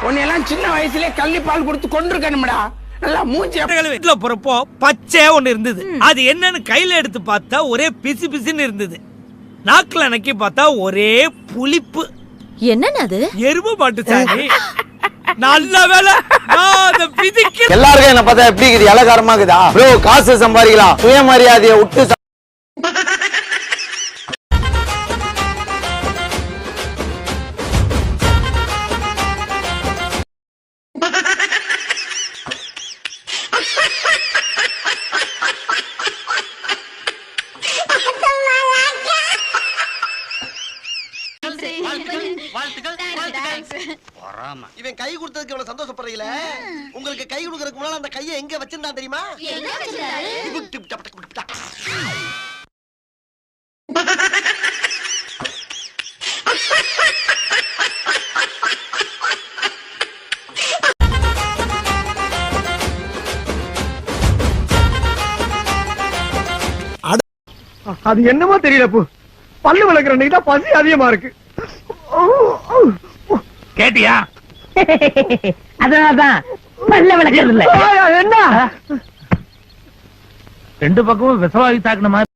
உன்னையெல்லாம் சின்ன வயசுலயே கள்ளி பால் கொடுத்து கொண்டிருக்கணும்டா. நல்லா மூஞ்சி வீட்டுல போறப்போ பச்சை ஒண்ணு இருந்தது. அது என்னன்னு கையில எடுத்து பார்த்தா ஒரே பிசு பிசுன்னு இருந்தது. நாக்குல நக்கி பார்த்தா ஒரே புளிப்பு. என்னன்னு அது? எருமை மாட்டு சாணி. நல்ல வேலை எல்லாருக்கும் என்ன பார்த்தா எப்படி இருக்குது? இலகாரமா இருக்குதா? ப்ரோ காசு சம்பாதிக்கலாம், சுயமரியாதையை விட்டு இவன் கை கொடுத்ததுக்கு இவ்வளவு சந்தோஷப்படுறீங்கள? உங்களுக்கு கை கொடுக்கறதுக்கு முன்னால அந்த கையை எங்க வச்சிருந்தா தெரியுமா? அது என்னமோ தெரியல. பல்லு விளக்குற அன்னைக்கு தான் பசி அதிகமா இருக்கு. கேட்டியா? அதனாலதான் பல்ல விளக்குறது இல்ல. என்ன ரெண்டு பக்கமும் விசவாயு தாக்குன மாதிரி.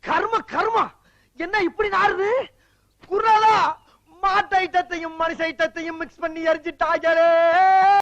கர்ம கர்மா என்ன இப்படி நாறுது? குரலா மாட்டு ஐட்டத்தையும் மனுஷ ஐட்டத்தையும் மிக்ஸ் பண்ணி எரிஞ்சிட்டாங்களே.